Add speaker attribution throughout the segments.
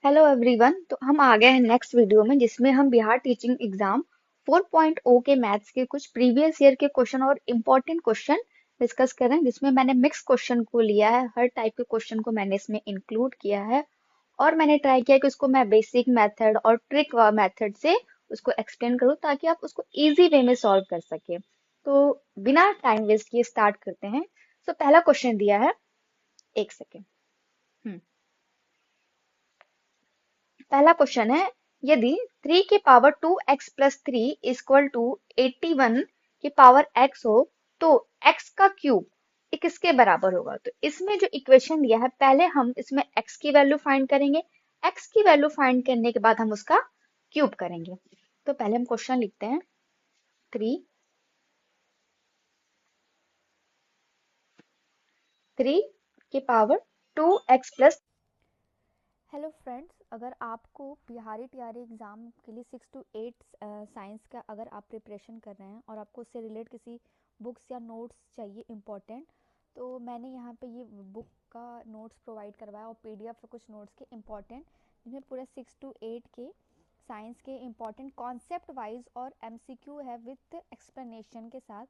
Speaker 1: Hello everyone. तो हम आ गए हैं नेक्स्ट वीडियो में जिसमें हम बिहार टीचिंग एग्जाम 4.0 के मैथ्स के कुछ प्रीवियस ईयर के क्वेश्चन और इम्पोर्टेंट क्वेश्चन डिस्कस कर रहे हैं, जिसमें मैंने मिक्स क्वेश्चन को लिया है। हर टाइप के क्वेश्चन को मैंने इसमें इंक्लूड किया है और मैंने ट्राई किया कि उसको मैं बेसिक मेथड और ट्रिक मेथड से उसको एक्सप्लेन करूँ ताकि आप उसको इजी वे में सॉल्व कर सके। तो बिना टाइम वेस्ट किए स्टार्ट करते हैं। तो पहला क्वेश्चन दिया है, एक सेकेंड। पहला क्वेश्चन है, यदि 3 की power 2x plus 3 equal to 81 की पावर x हो तो x का क्यूब ये किसके बराबर होगा। तो इसमें जो इक्वेशन दिया है, पहले हम इसमें x की वैल्यू फाइंड करेंगे। x की वैल्यू फाइंड करने के बाद हम उसका क्यूब करेंगे। तो पहले हम क्वेश्चन लिखते हैं, 3 की power 2x plus. Hello friends, अगर आपको बिहारी टीआरई एग्ज़ाम के लिए 6 to 8 साइंस का अगर आप प्रिपरेशन कर रहे हैं और आपको उससे रिलेट किसी बुक्स या नोट्स चाहिए इम्पोर्टेंट, तो मैंने यहाँ पे ये बुक का नोट्स प्रोवाइड करवाया और पीडीएफ है कुछ नोट्स के इम्पोर्टेंट, जिसमें पूरे 6 to 8 के साइंस के इम्पोर्टेंट कॉन्सेप्ट वाइज और एमसीक्यू है विथ एक्सप्लेनेशन के साथ।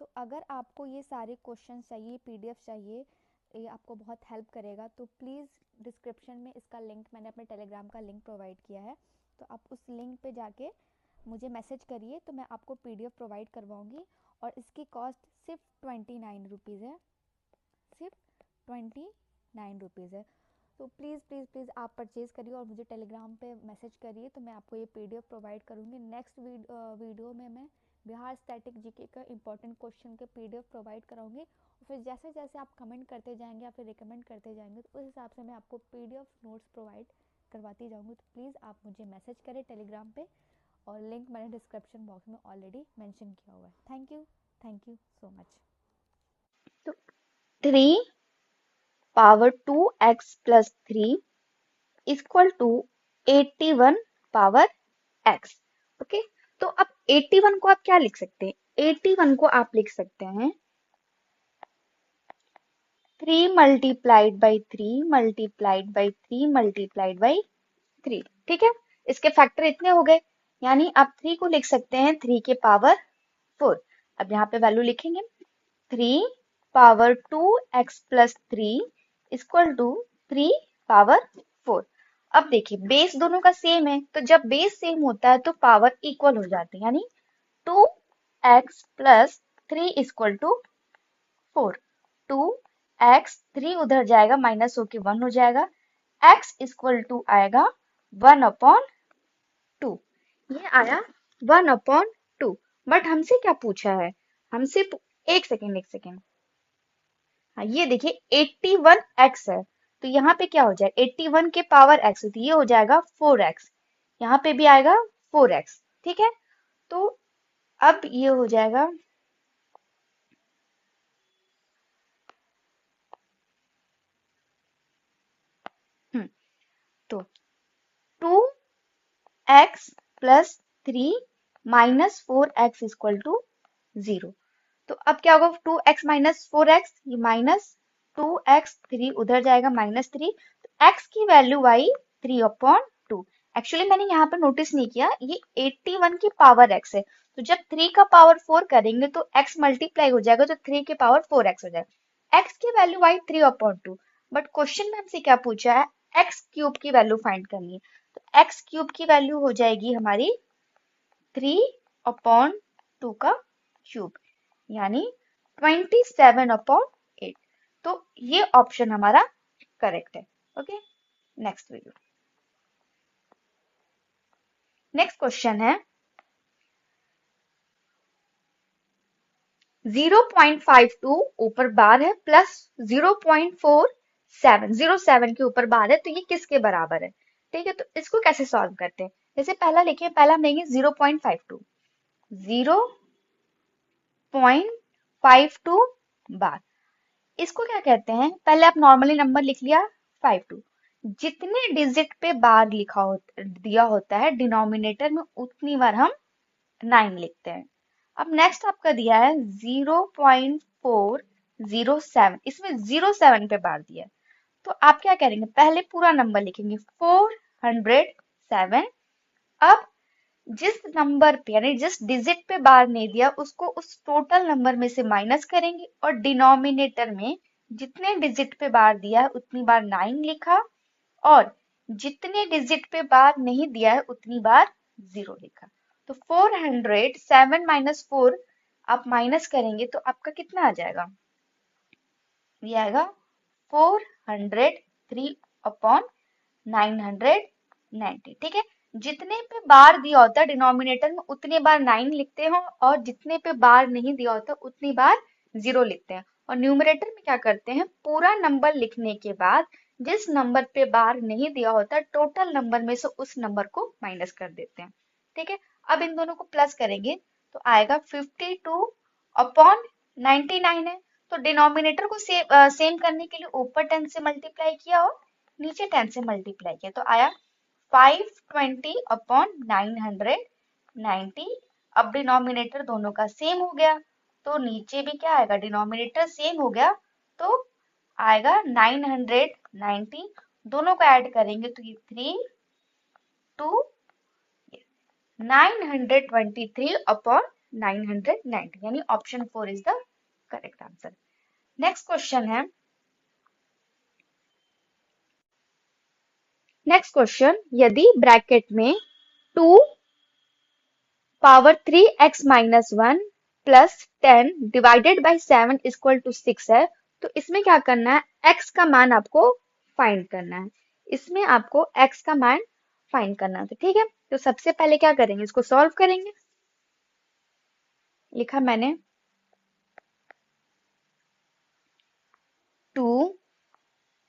Speaker 1: तो अगर आपको ये सारे क्वेश्चन चाहिए, पीडीएफ चाहिए, ये आपको बहुत हेल्प करेगा, तो प्लीज़ डिस्क्रिप्शन में इसका लिंक, मैंने अपने टेलीग्राम का लिंक प्रोवाइड किया है, तो आप उस लिंक पे जाके मुझे मैसेज करिए तो मैं आपको पीडीएफ प्रोवाइड करवाऊँगी। और इसकी कॉस्ट सिर्फ 29 रुपीज़ है, सिर्फ 29 रुपीज़ है। तो प्लीज़ प्लीज़ प्लीज़ आप परचेज़ करिए और मुझे टेलीग्राम पे मैसेज करिए तो मैं आपको ये पीडीएफ प्रोवाइड करूँगी। नेक्स्ट वीडियो में मैं बिहार स्टैटिक जीके का इंपॉर्टेंट क्वेश्चन के पीडीएफ प्रोवाइड कराऊंगी और फिर जैसे जैसे आप कमेंट करते जाएंगे या फिर रिकमेंड करते जाएंगे तो उस हिसाब से मैं आपको पीडीएफ नोट्स प्रोवाइड करवाती जाऊंगी। तो प्लीज़ आप मुझे मैसेज करें टेलीग्राम पे और लिंक मैंने डिस्क्रिप्शन बॉक्स में ऑलरेडी मेंशन किया हुआ है। Thank you so much. तो 3 power 2x plus 3 equal to 81 power x। Okay, तो अब 81 को आप क्या लिख सकते हैं? 81 को आप लिख सकते हैं 3 multiplied by 3 multiplied by 3 multiplied by 3। ठीक है, इसके फैक्टर इतने हो गए, यानी आप 3 को लिख सकते हैं 3 के पावर 4। अब यहाँ पे वैल्यू लिखेंगे, 3 power 2x plus 3 equal to 3 power 4। अब देखिए बेस दोनों का सेम है, तो जब बेस सेम होता है तो पावर इक्वल हो जाती है, यानी 2x plus 3 equal to 4। 2x 3 उधर जाएगा, माइनस होके 1 हो जाएगा, x इक्वल टू आएगा 1/2। ये आया 1/2। बट हमसे क्या पूछा है? हमसे एक सेकेंड, हाँ ये देखिए 81x है, तो यहाँ पे क्या हो जाएगा, 81 के पावर x, तो ये हो जाएगा 4x, यहाँ पे भी आएगा 4x। ठीक है, तो अब ये हो जाएगा तो 2x plus 3 minus 4x equal to 0। तो अब क्या होगा, 2x माइनस 4x, ये माइनस 2x, 3 उधर जाएगा, -3, तो x की वैल्यू आई 3/2। एक्चुअली मैंने यहाँ पर नोटिस नहीं किया, ये 81 की पावर x है, तो जब 3 का पावर 4 करेंगे तो x मल्टीप्लाई हो जाएगा, तो 3 के पावर 4x हो जाएगा। x की वैल्यू आई 3/2, बट क्वेश्चन में हमसे क्या पूछा है, x क्यूब की वैल्यू फाइंड करनी है। तो x क्यूब की वैल्यू हो जाएगी हमारी 3/2 का क्यूब, यानी 27/8। तो ये ऑप्शन हमारा करेक्ट है। Okay, next video, next question है 0.52 ऊपर बार है प्लस 0.4707 के ऊपर बार है, तो ये किसके बराबर है? ठीक है, तो इसको कैसे सॉल्व करते हैं? जैसे पहला लिखिए, पहला हम लेंगे 0.52, 0.52 बार। इसको क्या कहते हैं, पहले आप नॉर्मली नंबर लिख लिया 52, जितने डिजिट पे बार दिया होता है डिनोमिनेटर में उतनी बार हम 9 लिखते हैं। अब नेक्स्ट आपका दिया है 0.407, इसमें 07 पे बार दिया है, तो आप क्या करेंगे, पहले पूरा नंबर लिखेंगे 4 407। अब जिस नंबर पे यानी जिस डिजिट पे बार नहीं दिया उसको उस टोटल नंबर में से माइनस करेंगे और डिनोमिनेटर में जितने डिजिट पे बार दिया है उतनी बार 9 लिखा और जितने डिजिट पे बार नहीं दिया है उतनी बार 0 लिखा। तो 407 माइनस 4 आप माइनस करेंगे तो आपका कितना आ जाएगा? ये आएगा 403 अपॉन 990। ठीक है, जितने पे बार दिया होता है डिनोमिनेटर में उतने बार 9 लिखते हैं और जितने पे बार नहीं दिया होता उतनी बार 0 लिखते हैं। और न्यूमरेटर में क्या करते हैं, पूरा नंबर लिखने के बाद जिस नंबर पे बार नहीं दिया होता टोटल नंबर में से उस नंबर को माइनस कर देते हैं। ठीक है, अब इन दोनों को प्लस करेंगे तो आएगा 52 अपॉन 99 है। तो डिनोमिनेटर को सेम करने के लिए ऊपर 10 से मल्टीप्लाई किया और नीचे 10 से मल्टीप्लाई किया तो आया 520 अपॉन 990। अब डिनोमिनेटर दोनों का सेम हो गया तो नीचे भी क्या आएगा, डिनोमिनेटर सेम हो गया तो आएगा 990। दोनों को ऐड करेंगे तो ये 3 2 923 अपॉन 990 यानी option 4 is the correct answer. Next question है, नेक्स्ट क्वेश्चन, यदि ब्रैकेट में 2 power 3x minus 1 plus 10 divided by 7 equal to 6 है तो इसमें क्या करना है, x का मान आपको फाइंड करना है। इसमें आपको x का मान फाइंड करना है। ठीक है, तो सबसे पहले क्या करेंगे, इसको सॉल्व करेंगे। लिखा मैंने 2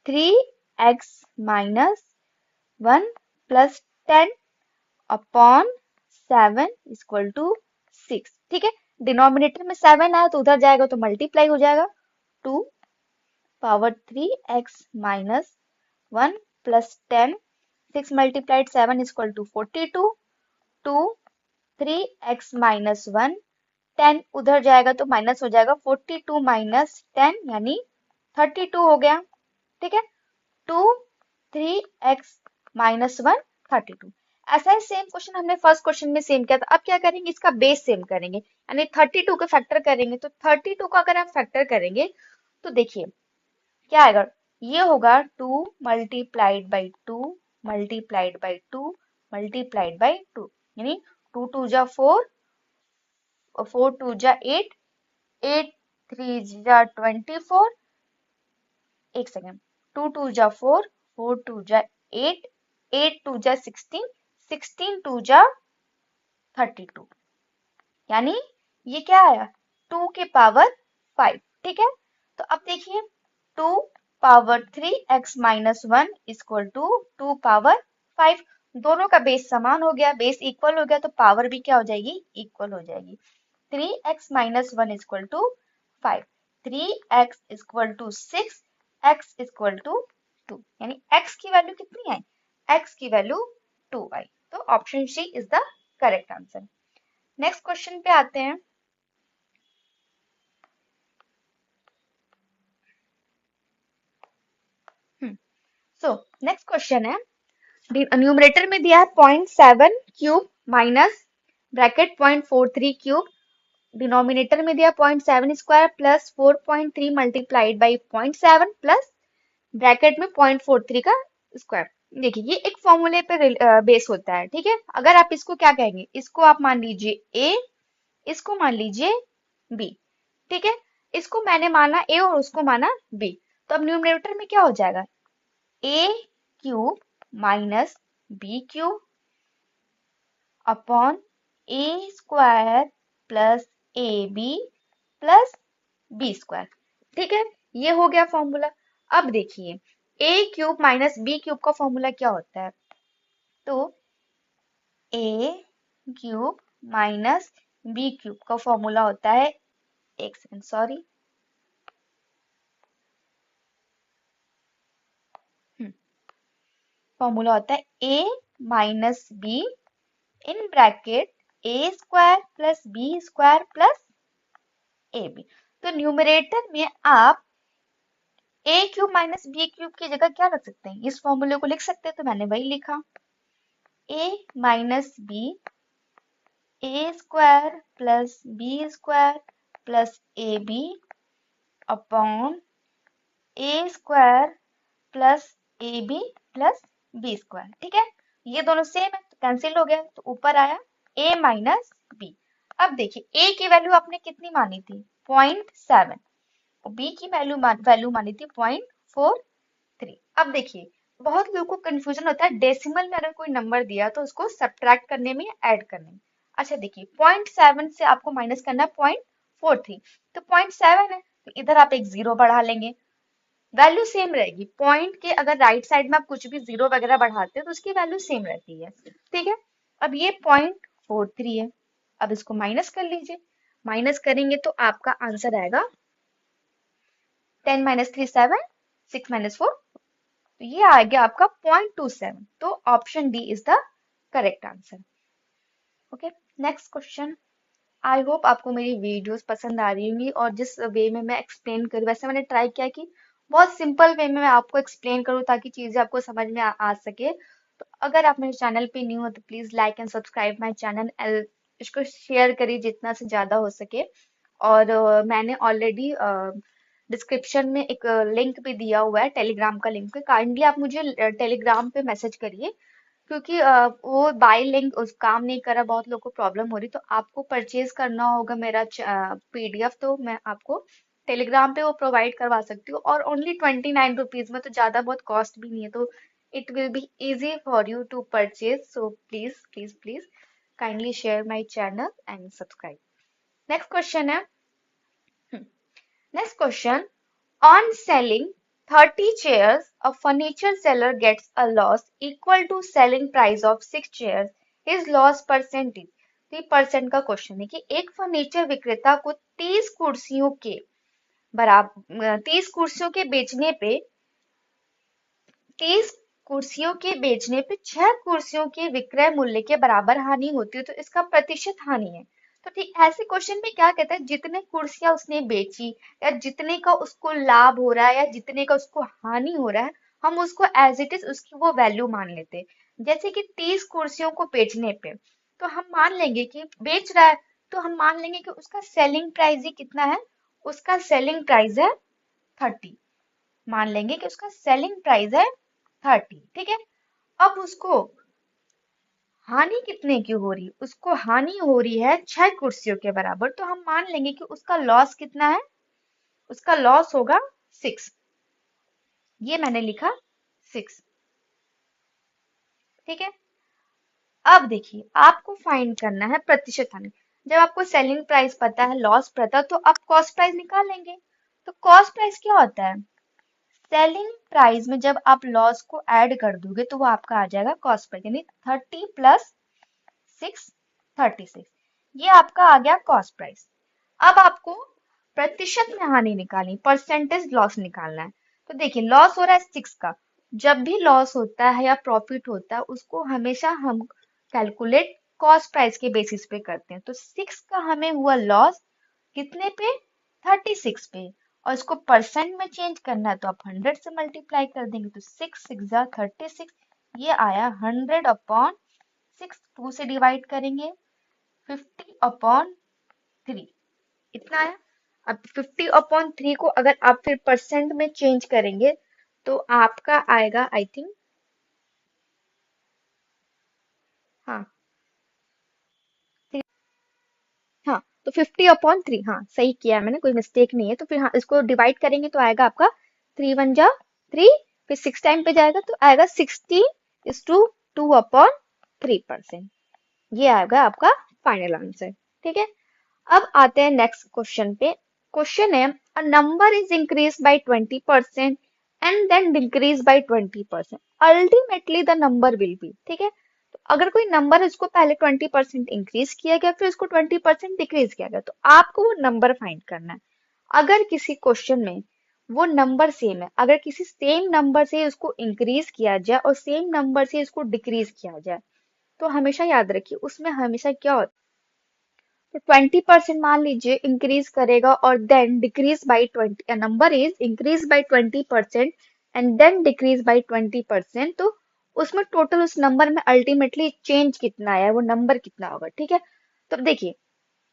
Speaker 1: 3x minus 1 plus 10 upon 7 equal to 6। ठीक है, डिनोमिनेटर में 7 आया तो उधर जाएगा तो मल्टीप्लाई हो जाएगा 2 power 3x minus 1 plus 10 6 multiplied 7 equal to 42 2 3x minus 1 10 उधर जाएगा तो माइनस हो जाएगा 42 माइनस 10 यानी 32 हो गया। ठीक है, 2 3x माइनस 1 32। ऐसा ही सेम क्वेश्चन हमने फर्स्ट क्वेश्चन में सेम किया था। अब क्या करेंगे, इसका बेस सेम करेंगे यानी 32 को फैक्टर करेंगे। तो 32 को अगर आप फैक्टर करेंगे तो देखिए क्या आएगा, ये होगा 2 multiplied by 2 multiplied by 2 multiplied by 2 यानी 2 2 जा 4 4 2 जा 8 8 3 जा 24 एक सेकेंड 2 2 जा 4 4 2 जा 8 8 2 जा 16 16 2 जा 32 यानी ये क्या आया 2 के पावर 5। ठीक है, तो अब देखिए 2 power 3x minus 1 equal to 2 power 5। दोनों का बेस समान हो गया, बेस इक्वल हो गया तो पावर भी क्या हो जाएगी, इक्वल हो जाएगी। 3x minus 1 equal to 5 3x equal to 6 x equal to 2 यानी x की वैल्यू कितनी आई, x की वैल्यू 2 आई। तो option C is the correct answer. Next question पे आते हैं। सो नेक्स्ट क्वेश्चन है, न्यूमरेटर में दिया है 0.7 cube minus bracket 0.43 cube, denominator में दिया 0.7 square plus 4.3 multiplied by 0.7 plus bracket में 0.43 का स्क्वायर। देखिए ये एक फॉर्मूले पे बेस होता है। ठीक है, अगर आप इसको क्या कहेंगे, इसको आप मान लीजिए a, इसको मान लीजिए b। ठीक है, इसको मैंने माना a और उसको माना b। तो अब न्यूमरेटर में क्या हो जाएगा, a cube minus b cube upon a square plus A B plus B square. ठीक है, ये हो गया फॉर्मूला। अब देखिए a cube minus b cube का फॉर्मूला क्या होता है, तो a cube minus b cube का फॉर्मूला होता है, एक सेकंड सॉरी, फॉर्मूला होता है a minus b in bracket a square plus b square plus A B. तो न्यूमरेटर में आप a cube minus b cube की जगह क्या रख सकते हैं, इस फॉर्मूले को लिख सकते हैं, तो मैंने वही लिखा। a minus B A square plus B square plus A B upon A square plus A B plus B square. ठीक है, ये दोनों सेम है तो कैंसिल हो गया, तो ऊपर आया a माइनस बी। अब देखिए a की वैल्यू आपने कितनी मानी थी 0.7 और b की वैल्यू मानी थी 0.43। अब देखिए बहुत लोगों को कंफ्यूजन होता है डेसिमल में अगर कोई नंबर दिया तो उसको सब्ट्रैक्ट करने में ऐड करने में। अच्छा देखिए 0.7 से आपको माइनस करना है 0.43, तो 0.7 है तो इधर आप एक जीरो बढ़ा लेंगे, वैल्यू सेम रहेगी। पॉइंट के अगर राइट साइड में आप कुछ भी जीरो वगैरह बढ़ाते हैं तो उसकी वैल्यू सेम रहती है। ठीक है, अब ये 0.43 है, अब इसको माइनस कर लीजिए, माइनस करेंगे तो आपका आंसर आएगा 10 माइनस 3 7, 6 माइनस 4, तो ये आ गया आपका 0.27। तो option D is the correct answer. Okay, next question. I hope आपको मेरी वीडियोस पसंद आ रही होंगी और जिस वे में मैं एक्सप्लेन करूँ, वैसे मैंने ट्राई किया कि बहुत सिंपल वे में मैं आपको एक्सप्लेन करूँ ताकि चीजें आपको समझ में आ सके। तो अगर आप मेरे चैनल पे न्यू हो तो please like and subscribe my channel, इसको शेयर करिए जितना से ज्यादा हो सके। और मैंने ऑलरेडी डिस्क्रिप्शन में एक लिंक भी दिया हुआ है, टेलीग्राम का लिंक, काइंडली आप मुझे टेलीग्राम पे मैसेज करिए, क्योंकि वो बाय लिंक उस काम नहीं कर रहा, बहुत लोगों को प्रॉब्लम हो रही, तो आपको परचेज करना होगा मेरा पीडीएफ, तो मैं आपको टेलीग्राम पे वो प्रोवाइड करवा सकती हूँ और ओनली 29 रुपीज में, तो ज्यादा बहुत कॉस्ट भी नहीं है, तो it will be easy for you to purchase. So please please please kindly share my channel and subscribe. Next question है, next question. On selling 30 chairs, a furniture seller gets a loss equal to selling price of 6 chairs. His loss percentage. 3% का question है कि एक furniture विक्रेता को 30 कुर्सियों के बराबर 30 कुर्सियों के बेचने पे 30 कुर्सियों के बेचने पे 6 कुर्सियों के विक्रय मूल्य के बराबर हानि होती है, तो इसका प्रतिशत हानि है। तो ठीक ऐसे क्वेश्चन में क्या कहता है, जितने कुर्सियां उसने बेची या जितने का उसको लाभ हो रहा है या जितने का उसको हानि हो रहा है, हम उसको एज इट इज उसकी वो वैल्यू मान लेते हैं। जैसे कि 30 कुर्सियों को बेचने पे तो हम मान लेंगे कि बेच रहा है, तो हम मान लेंगे कि उसका सेलिंग प्राइस ही कितना है, उसका सेलिंग प्राइस है 30। मान लेंगे कि उसका सेलिंग प्राइस है 30। ठीक है, अब उसको हानि कितने की हो रही, उसको हानि हो रही है 6 कुर्सियों के बराबर, तो हम मान लेंगे कि उसका लॉस कितना है, उसका लॉस होगा 6। ये मैंने लिखा 6। ठीक है, अब देखिए आपको फाइंड करना है प्रतिशत हानि। जब आपको सेलिंग प्राइस पता है, लॉस पता, तो आप कॉस्ट प्राइस निकालेंगे। तो कॉस्ट प्राइस क्या होता है, सेलिंग प्राइस में जब आप लॉस को ऐड कर दोगे तो वो आपका आ जाएगा कॉस्ट प्राइस, यानी 30 प्लस 6, 36, ये आपका आ गया कॉस्ट प्राइस। अब आपको प्रतिशत में हानि निकालनी, परसेंटेज लॉस निकालना है। तो देखिए लॉस हो रहा है 6 का, जब भी लॉस होता है या प्रॉफिट होता है उसको हमेशा हम कैलकुलेट कॉस्ट प्राइस के बेसिस पे करते हैं। तो 6 का हमें हुआ लॉस कितने पे, 36 पे, और इसको परसेंट में चेंज करना है तो आप 100 से मल्टीप्लाई कर देंगे, तो 6 6 जा 36, ये आया 100 अपॉन 6, 2 से डिवाइड करेंगे 50 अपॉन 3, इतना आया। अब 50 अपॉन 3 को अगर आप फिर परसेंट में चेंज करेंगे तो आपका आएगा आई थिंक, हाँ हाँ, तो 50/3, हाँ सही किया है मैंने, कोई मिस्टेक नहीं है। तो फिर हाँ इसको डिवाइड करेंगे तो आएगा आपका 3 1 जा 3, फिर 6 टाइम पे जाएगा तो आएगा 60:2/3%। ये आएगा आपका फाइनल आंसर। ठीक है, अब आते हैं नेक्स्ट क्वेश्चन पे। क्वेश्चन है, a number is increase by 20% and then decrease by 20%, ultimately the number will be. ठीक है, तो अगर कोई नंबर है उसको पहले 20% इंक्रीज किया गया फिर उसको 20% डिक्रीज किया गया, तो आपको वो नंबर फाइंड करना है। अगर किसी क्वेश्चन में वो नंबर सेम है, अगर किसी सेम नंबर से उसको इंक्रीज किया जाए और सेम नंबर से इसको डिक्रीज किया जाए, तो हमेशा याद रखिए उसमें हमेशा क्या होता है, तो 20% मान लीजिए इंक्रीज करेगा और then decrease by 20, number is increase by 20% and then decrease by 20%, तो उसमें टोटल उस नंबर में अल्टीमेटली चेंज कितना आया है, वो नंबर कितना होगा। ठीक है, तो अब देखिए,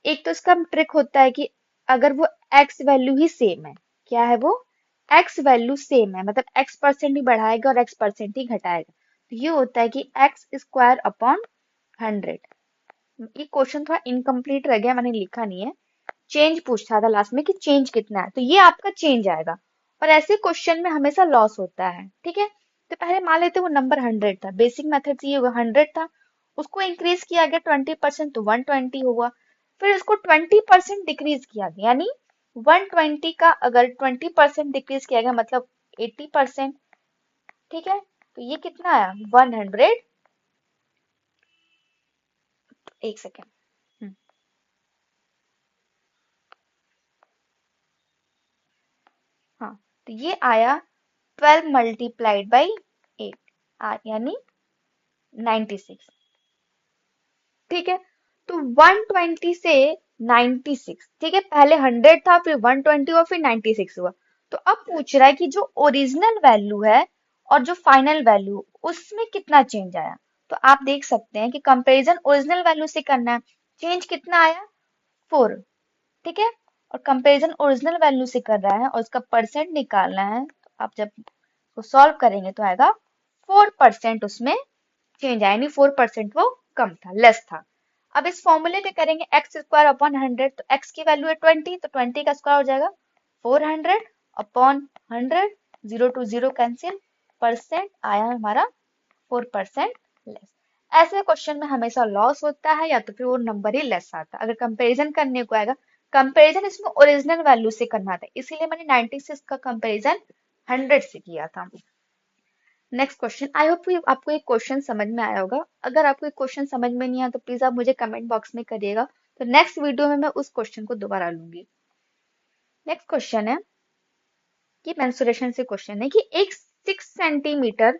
Speaker 1: एक तो इसका ट्रिक होता है कि अगर वो एक्स वैल्यू ही सेम है, क्या है वो, एक्स वैल्यू सेम है, मतलब एक्स परसेंट ही बढ़ाएगा और एक्स परसेंट ही घटाएगा, तो ये होता है कि एक्स स्क्वायर अपॉन 100। ये क्वेश्चन थोड़ा इनकम्प्लीट रह गया, मैंने लिखा नहीं है। चेंज पूछा था लास्ट में कि चेंज कितना है, तो ये आपका चेंज आएगा। और ऐसे क्वेश्चन में हमेशा लॉस होता है। ठीक है, तो पहले मान लेते वो नंबर 100 था, बेसिक मेथड से ये होगा 100 था, उसको इंक्रीज किया गया 20% तो 120 हुआ, फिर उसको 20% डिक्रीज किया गया, यानी 120 का अगर 20% डिक्रीज किया गया मतलब 80%। ठीक है, तो ये कितना आया 100। एक सेकेंड। हाँ, तो ये आया 12 मल्टीप्लाइड बाई 8 यानी 96। ठीक है, तो 120 से 96, ठीक है, पहले 100 था फिर 120 हुआ फिर 96 हुआ। तो अब पूछ रहा है कि जो ओरिजिनल वैल्यू है और जो फाइनल वैल्यू उसमें कितना चेंज आया। तो आप देख सकते हैं कि कंपैरिजन ओरिजिनल वैल्यू से करना है, चेंज कितना आया 4। ठीक है, और कंपैरिजन ओरिजिनल वैल्यू से कर रहा है और उसका परसेंट निकालना है, तो आप जब उसको सॉल्व करेंगे तो आएगा 4%, उसमें चेंज आया, यानी 4% वो कम था, लेस था। अब इस फॉर्मूले पे करेंगे एक्स स्क्वायर अपॉन 100, तो एक्स की वैल्यू है 20, तो 20 का स्क्वायर हो जाएगा 400 अपॉन 100, 0 to 0 कैंसिल, परसेंट आया हमारा 4% लेस। ऐसे क्वेश्चन में हमेशा लॉस होता है या तो फिर वो नंबर ही लेस आता है। अगर कंपैरिजन करने को आएगा, कंपैरिजन इसमें ओरिजिनल वैल्यू से करना था, इसीलिए मैंने 96 का कंपैरिजन 100 से किया था। नेक्स्ट क्वेश्चन, आई होप आपको एक क्वेश्चन समझ में आया होगा। अगर आपको एक क्वेश्चन समझ में नहीं आया तो प्लीज आप मुझे कमेंट बॉक्स में करिएगा, तो नेक्स्ट वीडियो में मैं उस क्वेश्चन को दोबारा लूंगी। नेक्स्ट क्वेश्चन है कि मेंसुरेशन से क्वेश्चन है कि एक 6 सेंटीमीटर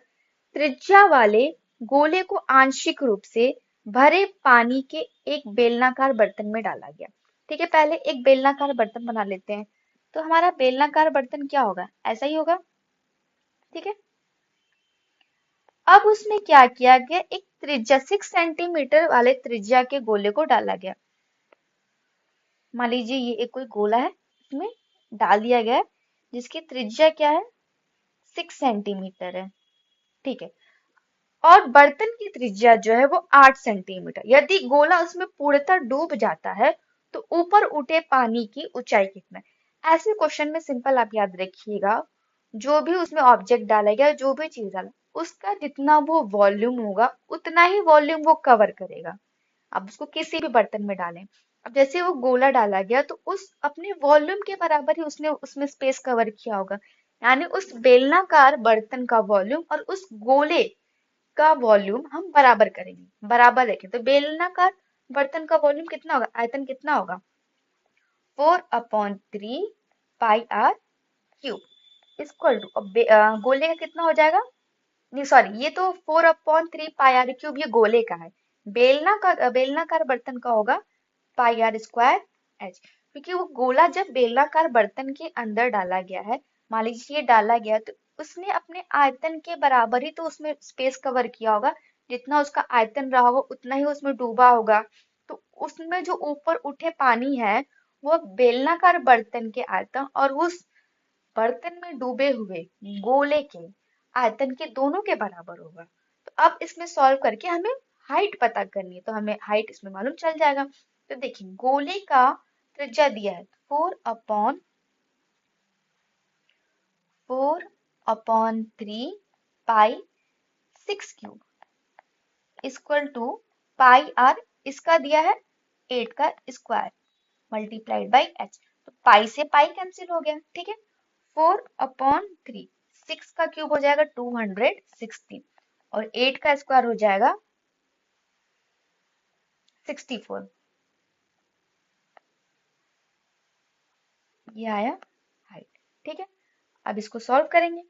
Speaker 1: त्रिज्या वाले गोले को आंशिक रूप से भरे पानी के एक बेलनाकार बर्तन में डाला गया। ठीक है, पहले एक बेलनाकार बर्तन बना लेते हैं। तो हमारा बेलनाकार बर्तन क्या होगा, ऐसा ही होगा। ठीक है, अब उसमें क्या किया गया, एक त्रिज्या 6 सेंटीमीटर वाले त्रिज्या के गोले को डाला गया। मान लीजिए ये एक कोई गोला है, इसमें डाल दिया गया है, जिसकी त्रिज्या क्या है 6 सेंटीमीटर है। ठीक है, और बर्तन की त्रिज्या जो है वो 8 सेंटीमीटर। यदि गोला उसमें पूर्णतः डूब जाता है तो ऊपर उठे पानी की ऊंचाई कितना है। ऐसे क्वेश्चन में सिंपल आप याद रखिएगा, जो भी उसमें ऑब्जेक्ट डाला गया, जो भी चीज डाला, उसका जितना वो वॉल्यूम होगा उतना ही वॉल्यूम वो कवर करेगा। आप उसको किसी भी बर्तन में डालें, अब जैसे वो गोला डाला गया तो उस अपने वॉल्यूम के बराबर ही उसने उसमें स्पेस कवर किया होगा, यानी उस बेलनाकार बर्तन का वॉल्यूम और उस गोले का वॉल्यूम हम बराबर करेंगे, बराबर रखें। तो बेलनाकार बर्तन का वॉल्यूम कितना होगा, आयतन कितना होगा 4/3 पाई आर क्यूब इक्वल टू, गोले का कितना हो जाएगा, नहीं सॉरी, ये तो 4/3 पाई आर क्यूब ये गोले का है, बेलनाकार बर्तन का होगा पाई आर स्क्वायर एच, क्योंकि वो गोला जब बेलनाकार बर्तन के अंदर डाला गया है, मान लीजिए ये डाला गया, तो उसने अपने आयतन के बराबर ही तो उसमें स्पेस कवर किया होगा, जितना उसका आयतन रहा होगा उतना ही उसमें डूबा होगा। तो उसमें जो ऊपर उठे पानी है वो बेलनाकार बर्तन के आयतन और उस बर्तन में डूबे हुए गोले के आयतन के दोनों के बराबर होगा। तो अब इसमें सॉल्व करके हमें हाइट पता करनी है, तो हमें हाइट इसमें मालूम चल जाएगा। तो देखिए गोले का त्रिज्या दिया है 4/3 pi 6 cube equal to pi R, इसका दिया है 8 का स्क्वायर मल्टीप्लाइड बाई एच, तो पाई से पाई कैंसिल हो गया। ठीक है, 4/3, 6 का क्यूब हो जाएगा 216 और 8 का स्क्वायर हो जाएगा 64। ये आया हाइट। ठीक है, अब इसको सॉल्व करेंगे।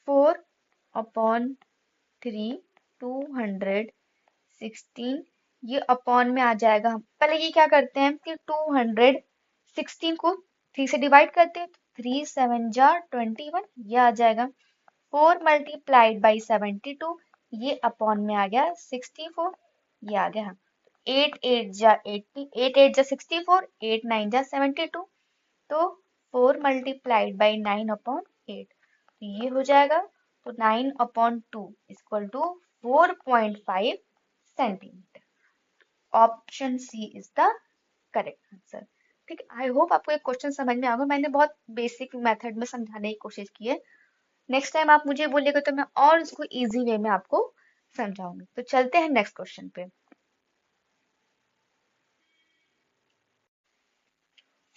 Speaker 1: 4/3 216, ये अपॉन में आ जाएगा। पहले ये क्या करते हैं कि 216 को 3 से डिवाइड करते हैं, तो 3 7 जा 21, ये आ जाएगा। 4 मल्टीप्लाइड बाई 72, ये अपॉन में आ गया 64, ये आ गया 8 8 जा 80, 8 8 जा 64, 8 9 जा 72, तो 4 मल्टीप्लाइड बाई 9 अपॉन 8, तो ये हो जाएगा। तो 9 अपॉन 2 equal to 4.5 centimetre. Option C is the correct answer. ठीक है, आई होप आपको एक क्वेश्चन समझ में आएगा। मैंने बहुत बेसिक मेथड में समझाने की कोशिश की है। नेक्स्ट टाइम आप मुझे बोलिएगा तो मैं और इसको इजी वे में आपको समझाऊंगी। तो चलते हैं नेक्स्ट क्वेश्चन पे।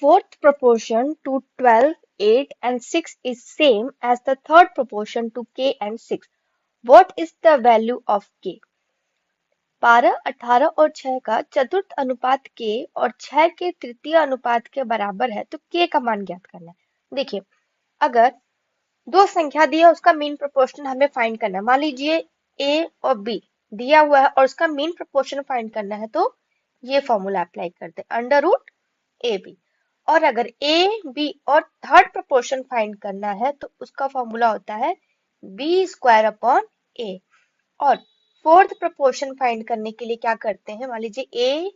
Speaker 1: Fourth proportion to 12, 8 and 6 is same as the third proportion to k and 6. What is the value of k? 12, 18 और 6 का चतुर्थ अनुपात k और 6 के तृतीय अनुपात के बराबर है, तो k का मान ज्ञात करना है। देखिए, अगर दो संख्या दी है, उसका मीन प्रोपोर्शन हमें फाइंड करना है। मान लीजिए a और b दिया हुआ है और उसका मीन प्रोपोर्शन फाइंड करना है, तो ये फॉर्मूला अप्लाई करते हैं, अंडर रूट ए बी। और अगर a b और थर्ड प्रोपोर्शन फाइंड करना है, तो उसका फॉर्मूला होता है b स्क्वायर अपॉन a। और फोर्थ प्रोपोर्शन फाइंड करने के लिए क्या करते हैं, मान लीजिए a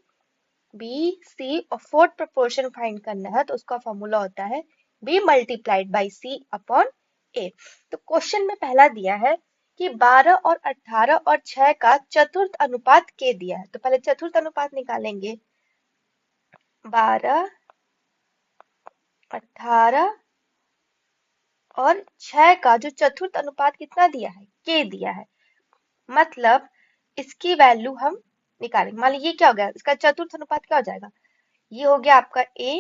Speaker 1: b c और फोर्थ प्रोपोर्शन फाइंड करना है, तो उसका फॉर्मूला होता है b multiplied by c upon a। तो क्वेश्चन में पहला दिया है कि 12 और 18 और 6 का चतुर्थ अनुपात k दिया है, तो पहले चतुर्थ अनुपात निकालेंगे। 12, 18 और 6 का जो चतुर्थ अनुपात कितना दिया है, k दिया है, मतलब इसकी वैल्यू हम निकालेंगे। मान लीजिए क्या हो गया, इसका चतुर्थ अनुपात क्या हो जाएगा, ये हो गया आपका a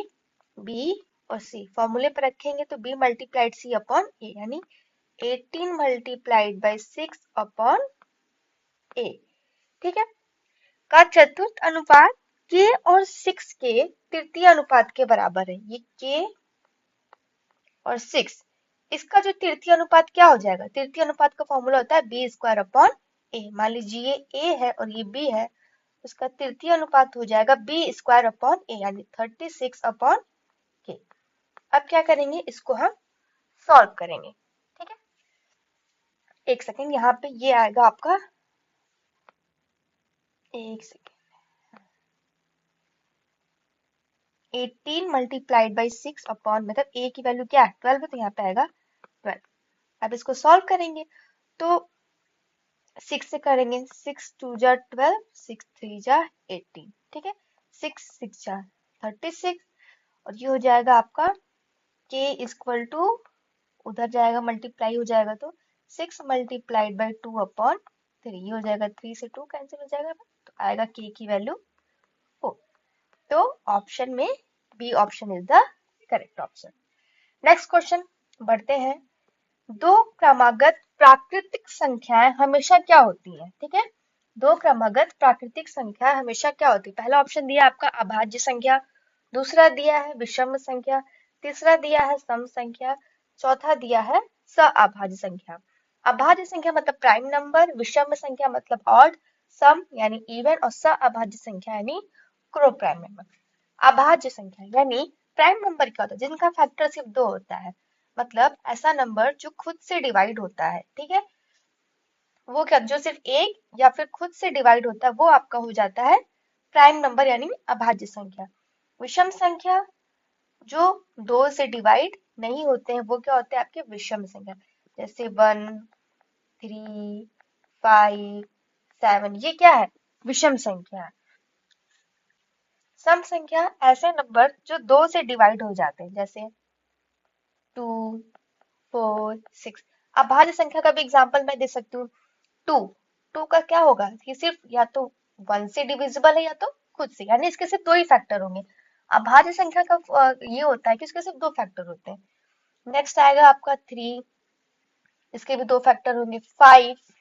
Speaker 1: b और c। फॉर्मूले पर रखेंगे तो b multiplied c upon a, यानी 18 मल्टीप्लाइड बाई 6 अपॉन a। ठीक है, का चतुर्थ अनुपात k और 6 के तृतीय अनुपात के बराबर है। ये k और 6, इसका जो तृतीय अनुपात क्या हो जाएगा, तृतीय अनुपात का फॉर्मूला होता है b स्क्वायर अपॉन a। मान लीजिए ये a है और ये b है, उसका तृतीय अनुपात हो जाएगा b स्क्वायर अपॉन a, यानी 36 अपॉन k। अब क्या करेंगे, इसको हम सॉल्व करेंगे। ठीक है, एक सेकेंड, यहाँ पे ये आएगा आपका, एक सेकेंड, 18 मल्टीप्लाइड बाई 6 अपॉन, मतलब a की वैल्यू क्या है 12 है, तो यहाँ पे आएगा 12। अब इसको सॉल्व करेंगे तो 6 से करेंगे, 6 2 जा 12, 6 3 जा 18। ठीक है, 6 6 जा 36, और ये हो जाएगा आपका k इक्वल टू, उधर जाएगा मल्टीप्लाई हो जाएगा, तो 6 मल्टीप्लाइड बाई 2 अपॉन 3, ये हो जाएगा 3 से 2 कैंसिल हो जाएगा, तो आएगा k की वैल्यू 4। तो ऑप्शन में B option is the correct option. Next question बढ़ते हैं। दो क्रमागत प्राकृतिक संख्याएं हमेशा क्या होती हैं? ठीक है, दो क्रमागत प्राकृतिक संख्याएं हमेशा क्या होती है? पहला ऑप्शन दिया आपका अभाज्य संख्या, दूसरा दिया है विषम संख्या, तीसरा दिया है सम संख्या, चौथा दिया है सअभाज्य संख्या। अभाज्य संख्या मतलब प्राइम नंबर, विषम संख्या मतलब ऑड, सम यानी इवन, और सअभाज्य संख्या यानी क्रो प्राइम नंबर। अभाज्य संख्या यानी प्राइम नंबर क्या होता है, जिनका फैक्टर सिर्फ 2 होता है, मतलब ऐसा नंबर जो खुद से डिवाइड होता है। ठीक है, वो क्या, जो सिर्फ एक या फिर खुद से डिवाइड होता है, वो आपका हो जाता है प्राइम नंबर यानी अभाज्य संख्या। विषम संख्या जो 2 से डिवाइड नहीं होते हैं, वो क्या होते हैं आपके विषम संख्या, जैसे 1 3 5 7, ये क्या है, विषम संख्या है। सम संख्या ऐसे नंबर जो 2 से डिवाइड हो जाते हैं, जैसे 2 4 6। अभाज्य संख्या का भी एग्जांपल मैं दे सकती हूँ, 2 2 का क्या होगा कि सिर्फ या तो 1 से डिविजिबल है या तो खुद से, यानी इसके सिर्फ 2 ही फैक्टर होंगे। अभाज्य संख्या का ये होता है कि इसके सिर्फ 2 फैक्टर होते हैं। नेक्स्ट आएगा आपका 3, इसके भी 2 फैक्टर होंगे। 5,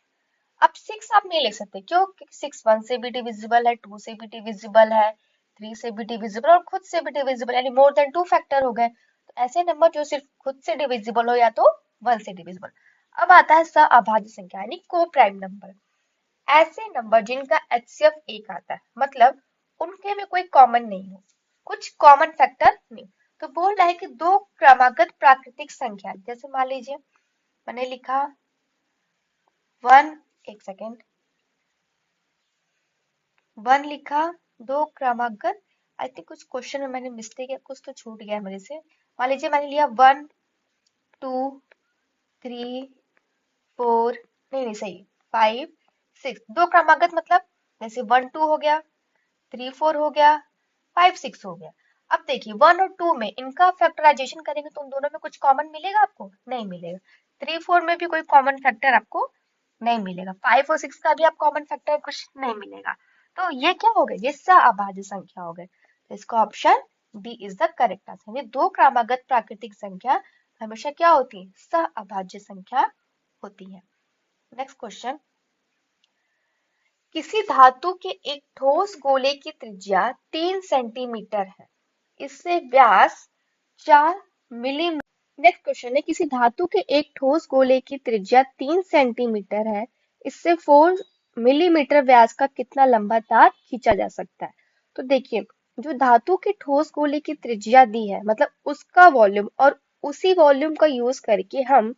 Speaker 1: अब 6 आप नहीं ले सकते, क्यों, क्योंकि 6 1 से भी डिविजिबल है, 2 से भी डिविजिबल है, 3 से भी डिविजिबल और खुद से भी डिविजिबल, यानी मोर देन 2 फैक्टर हो गए। तो ऐसे नंबर जो सिर्फ खुद से डिविजिबल हो या तो 1 से डिविजिबल। अब आता है सअभाज्य संख्या यानी को प्राइम नंबर, ऐसे नंबर जिनका एचसीएफ 1 आता है, मतलब उनके में कोई कॉमन नहीं हो, कुछ कॉमन फैक्टर नहीं। तो बोल रहा है कि दो क्रमागत प्राकृतिक संख्या, जैसे मान लीजिए मैंने लिखा
Speaker 2: 1, एक सेकेंड, 1 लिखा, 2 क्रमागत। आई थिंक कुछ क्वेश्चन में मैंने मिस्टेक है, कुछ तो छूट गया मेरे से। मान लीजिए मैंने लिया 1, 2, 3, 4, नहीं सही, 5, 6, 2 क्रमागत मतलब जैसे 1, 2 हो गया, 3, 4 हो गया, 5, 6 हो गया। अब देखिए 1 और 2 में इनका फैक्टराइजेशन करेंगे तो उन दोनों में कुछ कॉमन मिलेगा आपको? नहीं मिलेगा। 3, 4 में भी कोई कॉमन फैक्टर आपको नहीं मिलेगा। 5 और 6 का भी आप कॉमन फैक्टर कुछ नहीं मिलेगा। तो ये क्या हो गए? ये सअभाज्य संख्या हो गए। तो इसका option D is the correct answer. यानी दो क्रमागत प्राकृतिक संख्या हमेशा क्या होती है? सअभाज्य संख्या होती है। नेक्स्ट क्वेश्चन, किसी धातु के एक ठोस गोले की त्रिज्या 3 सेंटीमीटर है, इससे व्यास 4 मिलीमीटर। नेक्स्ट क्वेश्चन है, किसी धातु के एक ठोस गोले की त्रिज्या 3 सेंटीमीटर है, इससे 4 मिलीमीटर व्यास का कितना लंबा तार खींचा जा सकता है? तो देखिए, जो धातु के ठोस गोले की त्रिज्या दी है, मतलब उसका वॉल्यूम, और उसी वॉल्यूम का यूज करके हम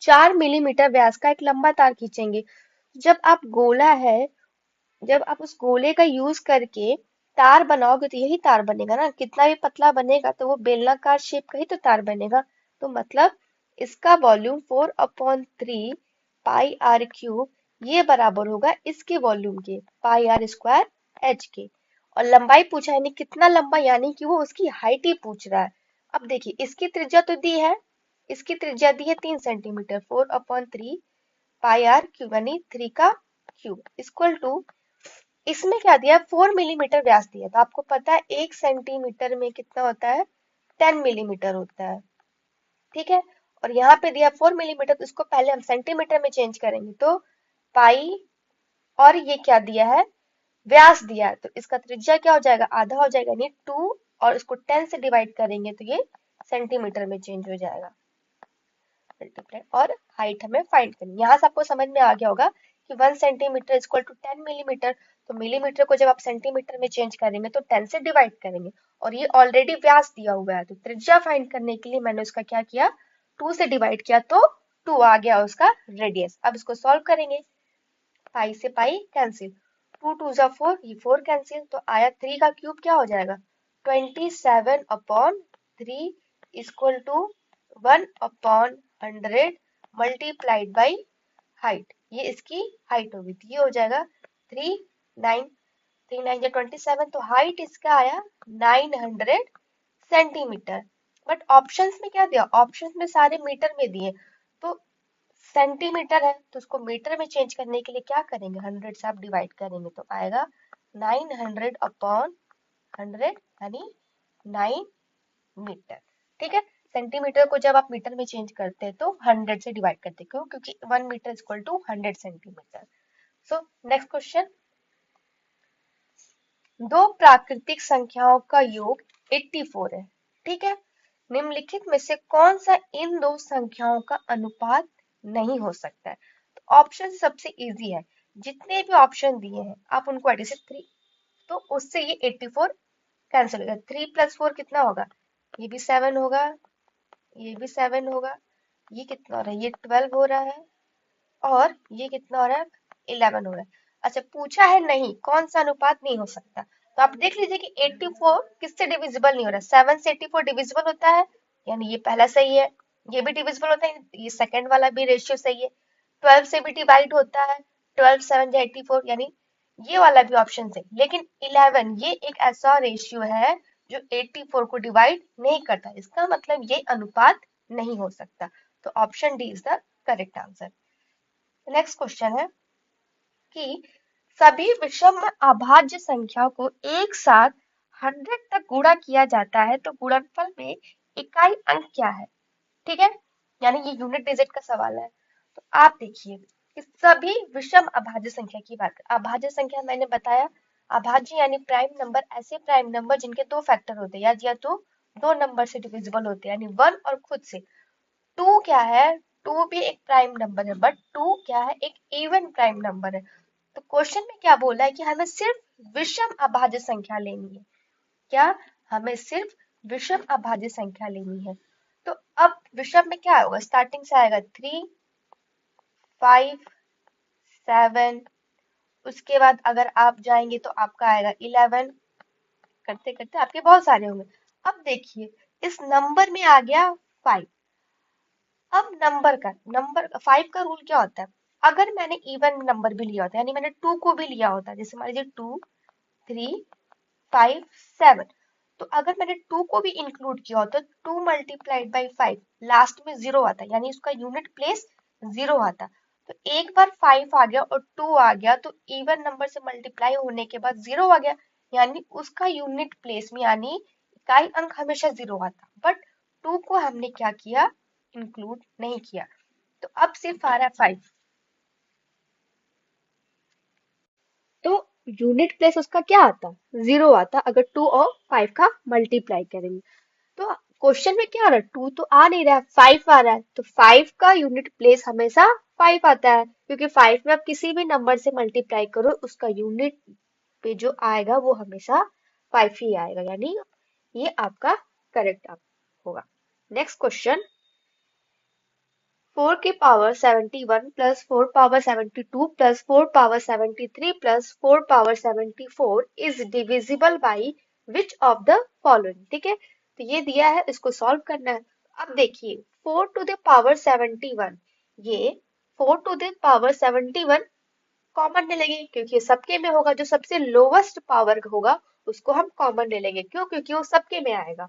Speaker 2: 4 मिलीमीटर व्यास का एक लंबा तार खींचेंगे। जब आप गोला है, जब आप उस गोले का यूज करके तार बनाओगे तो यही तार बनेगा ना। कितना भी पतला बनेगा तो वो बेलनाकार शेप का ही तो तार बनेगा। तो मतलब इसका वॉल्यूम 4/3 पाई आर क्यूब ये बराबर होगा इसके वॉल्यूम के पाई आर स्क्वायर एच के। और लंबाई पूछा यानी कितना लंबा, यानी कि वो उसकी हाइट ही पूछ रहा है। अब देखिए इसकी त्रिज्या तो दी है, इसकी त्रिज्या दी है 3 सेंटीमीटर, 4/3 पाई आर क्यूब यानी 3 का क्यूब इक्वल टू, इसमें क्या दिया है? 4 मिलीमीटर व्यास दिया है। तो आपको पता है 1 सेंटीमीटर में कितना होता है? 10 मिलीमीटर होता है। ठीक है, और यहाँ पे दिया 4 मिलीमीटर, तो इसको पहले हम सेंटीमीटर में चेंज करेंगे तो पाई, और ये क्या दिया है? व्यास दिया है, तो इसका त्रिज्या क्या हो जाएगा? आधा हो जाएगा, यानी 2, और इसको 10 से डिवाइड करेंगे तो ये सेंटीमीटर में चेंज हो जाएगा। मल्टीप्लाई, और हाइट हमें फाइंड करनी। यहाँ से आपको समझ में आ गया होगा कि 1 सेंटीमीटर इक्वल टू 10 मिलीमीटर। तो मिलीमीटर को जब आप सेंटीमीटर में चेंज करेंगे तो 10 से डिवाइड करेंगे, और ये ऑलरेडी व्यास दिया हुआ है। तो त्रिज्या फाइंड करने के लिए मैंने उसका क्या किया? 2 से डिवाइड किया तो 2 आ गया उसका रेडियस। अब इसको सॉल्व करेंगे, पाई से पाई कैंसिल, 2 2 जा 4, ये 4 कैंसिल, तो आया 3 का क्यूब क्या हो जाएगा? 27/3 equal to 1/100 multiplied by height. ये इसकी हाइट होगी, तो ये हो जाएगा 3 9 3 9 27, तो हाइट इसका आया 900 सेंटीमीटर। बट ऑप्शंस में क्या दिया? ऑप्शंस में सारे मीटर में दिए, तो सेंटीमीटर है तो उसको मीटर में चेंज करने के लिए क्या करेंगे? 100 से आप डिवाइड करेंगे तो आएगा 900/100 यानी 9 मीटर। ठीक है, सेंटीमीटर को जब आप मीटर में चेंज करते हैं तो 100 से डिवाइड करते हैं, क्यों? क्योंकि 1 metre equal to 100 centimetre. So next question, दो प्राकृतिक संख्याओं का योग 84 है। ठीक है, निम्नलिखित में से कौन सा इन दो संख्याओं का अनुपात नहीं हो सकता है? तो ऑप्शन सबसे इजी है, जितने भी ऑप्शन दिए हैं आप उनको एडिशन 3, तो उससे ये 84 कैंसिल हो गया। 3 + 4 कितना होगा? ये भी 7 होगा, ये भी 7 होगा, ये कितना हो रहा है? ये 12 हो रहा है, और ये कितना हो रहा है? 11 हो रहा है। अच्छा, पूछा है नहीं कौन सा अनुपात नहीं हो सकता, तो आप देख लीजिए कि 84 किससे डिविजिबल नहीं हो रहा? 7 से 84 डिविजिबल होता है, यानी ये पहला सही है। ये भी डिविजिबल होता है, ये सेकंड वाला भी रेशियो सही है। 12 से भी डिवाइड होता है, 12 7 या 84, यानी ये वाला भी ऑप्शन सही। लेकिन 11 ये एक ऐसा रेशियो है जो 84 को डिवाइड नहीं करता, इसका मतलब ये अनुपात नहीं हो सकता। तो option D is the correct answer. Next question है कि सभी विषम अभाज्य संख्या को एक साथ 100 तक गुणा किया जाता है तो गुणनफल में इकाई अंक क्या है? ठीक है, यानी ये यूनिट डिजिट का सवाल है। तो आप देखिए कि सभी विषम अभाज्य संख्या की बात करें। अभाज्य संख्या मैंने बताया, अभाज्य यानी प्राइम नंबर, ऐसे प्राइम नंबर जिनके दो फैक्टर होते हैं, या तो दो नंबर से डिविजिबल होते हैं, यानी 1 और खुद से। 2 क्या है? 2 भी एक प्राइम नंबर है, बट 2 क्या है? एक इवन प्राइम नंबर है। तो क्वेश्चन में क्या बोला है कि हमें सिर्फ विषम अभाज्य संख्या लेनी है। क्या? हमें सिर्फ विषम अभाज्य संख्या लेनी है। तो अब विषम में क्या होगा? स्टार्टिंग से आएगा 3 5 7, उसके बाद अगर आप जाएंगे तो आपका आएगा 11, करते करते आपके बहुत सारे होंगे। अब देखिए इस नंबर में आ गया 5। अब नंबर 5 का रूल क्या होता है, अगर मैंने इवन नंबर भी लिया होता यानी मैंने 2 को भी लिया होता, जैसे मान लीजिए 2, 3, 5, 7, तो अगर मैंने 2 को भी इंक्लूड किया होता तो 2 मल्टीप्लाइड बाई 5 लास्ट में 0 आता, यानी उसका यूनिट प्लेस 0 आता। तो एक बार 5 आ गया और 2 आ गया तो इवन नंबर से मल्टीप्लाई होने के बाद 0 आ गया, यानी उसका यूनिट प्लेस में यानी इकाई अंक हमेशा 0 आता, बट 2 को हमने क्या किया, इंक्लूड नहीं किया। तो अब सिर्फ आ रहा है 5। तो यूनिट प्लेस उसका क्या आता, 0 आता अगर 2 और 5 का मल्टीप्लाई करेंगे। तो क्वेश्चन में क्या आ रहा है, 2 तो आ नहीं रहा है, 5 आ रहा है, तो 5 का यूनिट प्लेस हमेशा 5 आता है, क्योंकि 5 में आप किसी भी नंबर से मल्टीप्लाई करो उसका यूनिट पे जो आएगा वो हमेशा 5 ही आएगा, यानी ये आपका करेक्ट होगा। नेक्स्ट क्वेश्चन, 4 की power 71 plus 4 power 72 plus 4 power 73 plus 4 power 74 is divisible by which of the following. ठीक है, तो ये दिया है, इसको सॉल्व करना है। अब देखिए 4 टू द पावर 71, ये 4 टू द पावर 71 कॉमन ले लेंगे, क्योंकि ये सबके में होगा, जो सबसे लोवेस्ट पावर होगा उसको हम कॉमन ले लेंगे, क्यों, क्योंकि वो सबके में आएगा।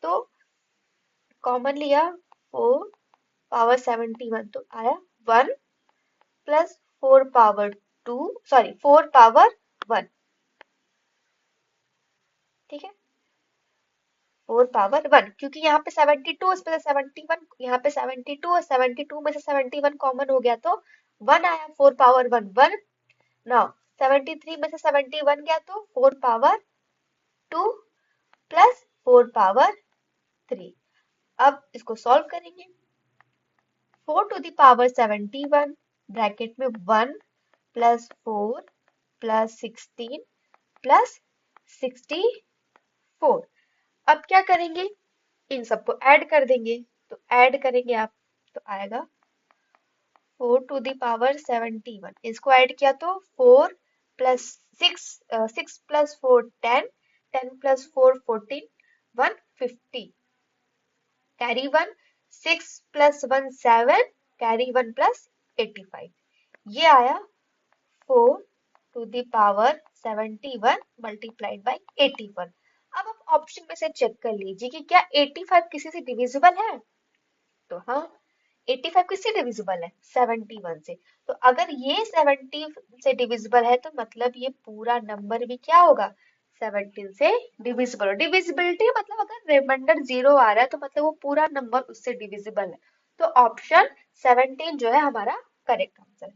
Speaker 2: तो कॉमन लिया, 4 पावर 71 तो आया 1 प्लस 4 पावर 2, सॉरी 4 पावर 1। ठीक है, 4 पावर 1, क्योंकि यहाँ पे 72 इसमें से 71, यहाँ पे 72 और 72 में से 71 कॉमन हो गया तो 1 आया, 4 पावर 1 1। नाउ 73 में से 71 गया तो 4 पावर 2 प्लस 4 पावर 3। अब इसको सॉल्व करेंगे, 4 टू द पावर 71 ब्रैकेट में 1 प्लस 4 प्लस 16 प्लस 64। अब क्या करेंगे, इन सबको ऐड कर देंगे, तो ऐड करेंगे आप तो आएगा 4 टू द पावर 71, इसको ऐड किया तो 4 plus 6, 6 plus 4 10, 10 plus 4 14, 150, carry 1, 6 plus 1 7, carry 1 plus 85, ये आया 4 to the power 71 multiplied by 81। अब आप ऑप्शन में से चेक कर लीजिए कि क्या 85 किसी से डिविजिबल है, तो हाँ 85 किससे डिविजिबल है, 71 से। तो अगर ये 70 से डिविजिबल है तो मतलब ये पूरा नंबर भी क्या होगा, 17 से डिविजिबल। डिविजिबिलिटी मतलब अगर रिमाइंडर 0 आ रहा है तो मतलब वो पूरा नंबर उससे डिविजिबल है। तो ऑप्शन 17 जो है हमारा करेक्ट आंसर।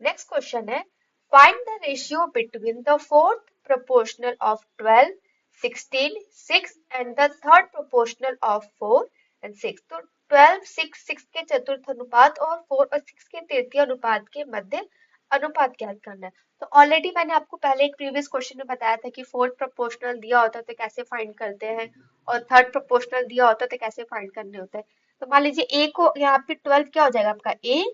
Speaker 2: नेक्स्ट क्वेश्चन है, find the ratio between the fourth proportional of 12, 16, 6 and the third proportional of 4 and 6। तो 12, 6, 6 के चतुर्थ अनुपात और 4 और 6 के तृतीय अनुपात के मध्य अनुपात ज्ञात करना है। तो ऑलरेडी मैंने आपको पहले एक प्रीवियस क्वेश्चन में बताया था कि फोर्थ प्रोपोर्शनल दिया होता है तो कैसे फाइंड करते हैं, और थर्ड प्रोपोर्शनल दिया होता है तो कैसे फाइंड करने होते हैं। तो मान लीजिए ए को यहाँ पे 12 क्या हो जाएगा आपका, ए,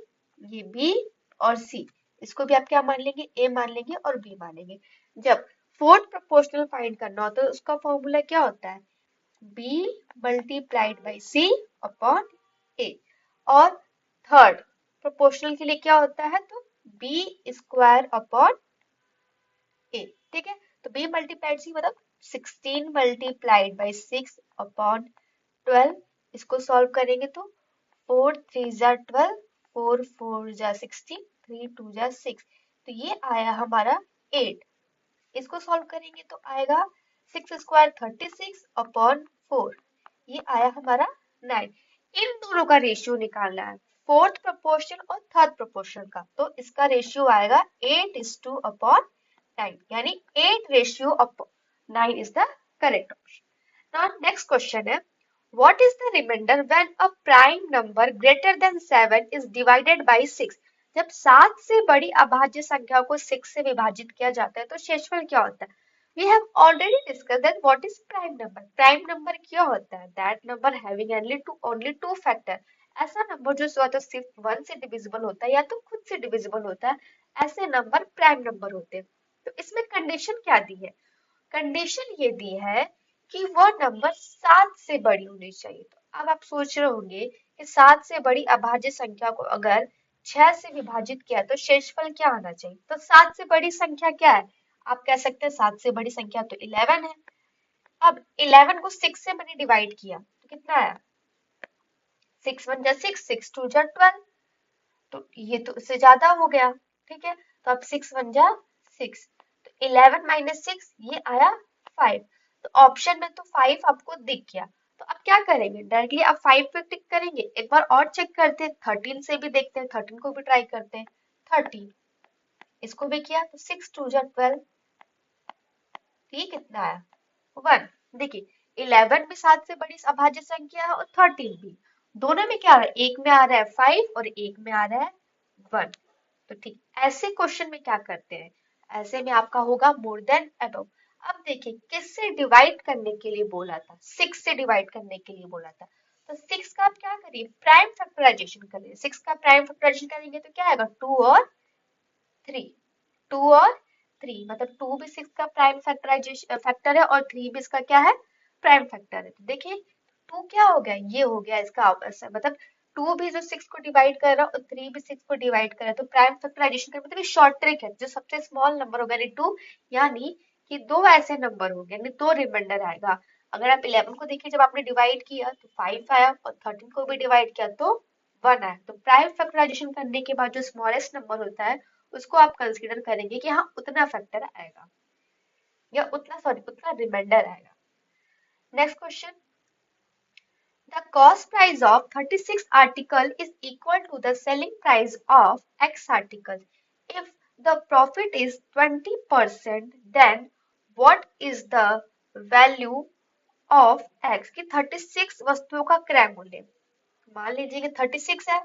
Speaker 2: ये बी और सी, इसको भी आप क्या मान लेंगे, ए मान लेंगे और बी मानेंगे। जब फोर्थ प्रोपोर्शनल फाइंड करना होता है तो उसका फॉर्मूला क्या होता है, b multiplied by c upon a, और थर्ड प्रोपोर्शनल के लिए क्या होता है, तो बी स्क्वायर अपॉन ए। ठीक है, तो बी मल्टीप्लाइड सी मतलब 16 मल्टीप्लाइड बाई 6 अपॉन 12। इसको सॉल्व करेंगे तो 4 3 जा 12, 4 4 जा 16, 3 2 जा 6, तो ये आया हमारा 8। इसको सॉल्व करेंगे तो आएगा 6 स्क्वायर 36 अपॉन 4, ये आया हमारा 9। इन दोनों का रेशियो निकालना है, फोर्थ प्रोपोर्शन और थर्ड प्रोपोर्शन का, तो इसका रेशियो आएगा 8:2 अपॉन 9, यानी 8 ratio upon 9 is the correct option. Now next question है, what is the remainder when a prime number greater than 7 is divided by 6। जब 7 से बड़ी अभाज्य संख्या को 6 से विभाजित किया जाता है तो शेषफल क्या होता है। We have already discussed that what is prime number। Prime number क्या होता है, that number having only two factor। ऐसा नंबर जो या तो सिर्फ 1 से डिविजिबल होता है या तो खुद से डिविजिबल होता है, ऐसे नंबर प्राइम नंबर होते हैं। तो इसमें कंडीशन क्या दी है? कंडीशन ये दी है कि वो नंबर 7 से बड़ी होनी चाहिए। तो अब आप सोच रहे होंगे कि 7 से बड़ी अभाज्य संख्या को अगर 6 से विभाजित किया तो शेषफल क्या आना चाहिए? तो 7 से बड़ी संख्या क्या है? आप कह सकते हैं 7 से बड़ी संख्या तो 11 है। अब 11 को 6 से मैंने डिवाइड किया तो कितना आया? 6 1 जा 6, 6 2 जा 12। तो ये तो इससे ज्यादा हो गया। ठीक है, तो अब 6 1 जा 6, तो 11 माइनस 6 ये आया 5। तो ऑप्शन में तो 5 आपको दिख गया। तो अब क्या करेंगे? डायरेक्टली आप 5 पे टिक करेंगे? एक बार और चेक करते हैं, 13 से भी देखते हैं, 13 को भी ट्राई करते हैं। 13 इसको भी किया तो 6 2 जा 12, ठीक कितना आया? 1। देखिए 11 भी 7 से बड़ी अभाज्य संख्या है और 13 भी। दोनों में क्या आ रहा है? एक में आ रहा है 5 और एक में आ रहा है 1। तो ठीक ऐसे क्वेश्चन में क्या करते हैं? ऐसे में आपका होगा मोर देन अबव। अब देखिए किससे डिवाइड करने के लिए बोला था? 6 से डिवाइड करने के लिए बोला था। तो 6 का आप क्या करिए? प्राइम फैक्टराइजेशन करिए। 6 का प्राइम फैक्टराइजेशन करेंगे तो क्या आएगा? 2 और 3। 2 और 3 मतलब 2 भी 6 का प्राइम फैक्टराइजेशन फैक्टर है और 3 भी इसका क्या है? प्राइम फैक्टर है। तो देखिए 2 क्या हो गया? ये हो गया इसका मतलब 2 भी जो 6 को डिवाइड कर रहा है और 3 भी 6 को डिवाइड कर रहा है। तो प्राइम फैक्टराइजेशन का मतलब शॉर्ट ट्रिक है, जो सबसे स्मॉल नंबर होगा यानी 2, यानी कि दो ऐसे नंबर हो गए, यानी दो रिमाइंडर आएगा। अगर आप 11 को देखिए, जब आपने डिवाइड किया तो 5 आया और 13 को भी डिवाइड किया तो 1 आया। तो प्राइम फैक्टराइजेशन करने के बाद जो स्मॉलेस्ट नंबर होता है उसको आप कंसीडर करेंगे कि हाँ उतना फैक्टर आएगा या उतना रिमाइंडर आएगा। Next question, the cost price of 36 article is equal to the selling price of X article. If the profit is 20%, then what is the value of X? कि 36 वस्तुओं का क्रय मूल्य, मान लीजिए कि 36 है,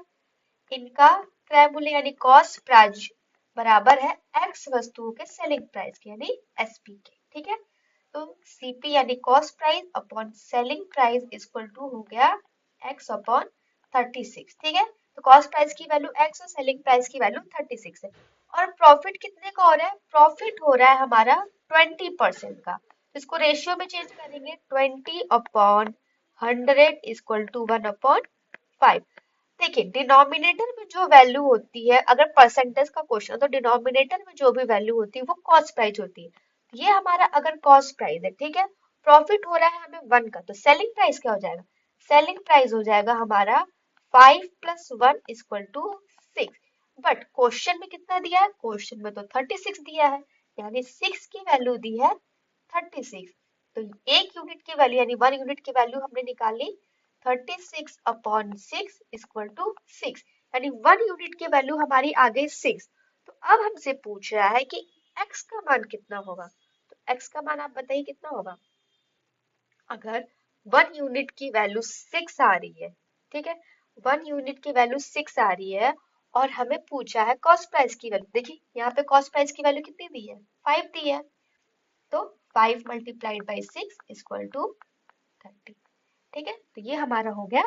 Speaker 2: इनका क्रय मूल्य यानी कॉस्ट प्राइस बराबर है एक्स वस्तुओं के सेलिंग प्राइस के यानी एसपी के। ठीक है, तो सीपी यानी cost price upon selling price equal to हो गया एक्स अपॉन 36। ठीक है, तो कॉस्ट प्राइस की वैल्यू एक्स और सेलिंग प्राइस की वैल्यू 36 है। और प्रॉफिट कितने का हो रहा है? प्रॉफिट हो रहा है हमारा 20% का। तो इसको रेशियो में चेंज करेंगे, 20 अपॉन 100 इक्वल टू 1 अपॉन 5। देखिए डिनोमिनेटर में जो वैल्यू होती है, अगर परसेंटेज का क्वेश्चन तो डिनोमिनेटर में जो भी वैल्यू होती है वो कॉस्ट प्राइस होती है। ये हमारा अगर कॉस्ट प्राइस है, ठीक है, प्रॉफिट हो रहा है हमें 1 का, तो सेलिंग प्राइस क्या हो जाएगा? सेलिंग प्राइस हो जाएगा हमारा 5 plus 1 equal to 6। But question में कितना दिया है? क्वेश्चन में तो 36 दिया है, यानी 6 की वैल्यू दी है 36। तो एक यूनिट की वैल्यू यानी 1 यूनिट की वैल्यू हमने निकाली 36 अपॉन 6 इक्वल टू 6, यानी 1 यूनिट की वैल्यू हमारी आ गई 6। तो अब हमसे पूछ रहा है कि x का मान कितना होगा? तो x का मान आप बताइए कितना होगा? अगर 1 यूनिट की वैल्यू 6 आ रही है, ठीक है, 1 यूनिट की वैल्यू 6 आ रही है और हमें पूछा है कॉस्ट प्राइस की वैल्यू। देखिए यहाँ पे कॉस्ट प्राइस की वैल्यू कितनी दी है? 5 दी है, तो 5 मल्टीप्लाइड बाई 6 इक्वल टू 30। ठीक है, तो ये हमारा हो गया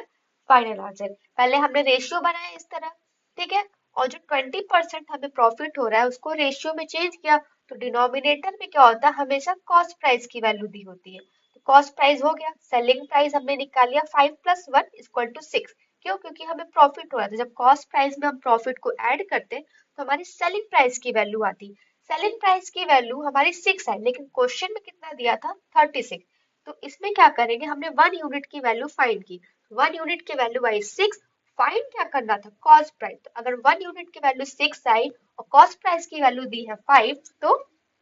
Speaker 2: फाइनल आंसर। पहले हमने रेशियो बनाया इस तरह, ठीक है, और जो 20% हमें प्रॉफिट हो रहा है उसको रेशियो में चेंज किया। तो डिनोमिनेटर में क्या होता है? हमेशा कॉस्ट प्राइस की वैल्यू दी होती है। तो कॉस्ट प्राइस हो गया, सेलिंग प्राइस हमने निकाल लिया 5 प्लस 1 इक्वल टू 6। क्यों? क्योंकि हमें प्रॉफिट हो रहा था। जब कॉस्ट प्राइस में हम प्रॉफिट को ऐड करते तो हमारी सेलिंग प्राइस की वैल्यू आती। सेलिंग प्राइस की वैल्यू हमारी 6 है, लेकिन क्वेश्चन में कितना दिया था? 36। तो इसमें क्या करेंगे? हमने 1 यूनिट की वैल्यू फाइंड की, 1 यूनिट की वैल्यू आई 6। फाइंड क्या करना था? Cost price. तो अगर 1 यूनिट की वैल्यू 6 आई और कॉस्ट प्राइस की वैल्यू दी है 5, तो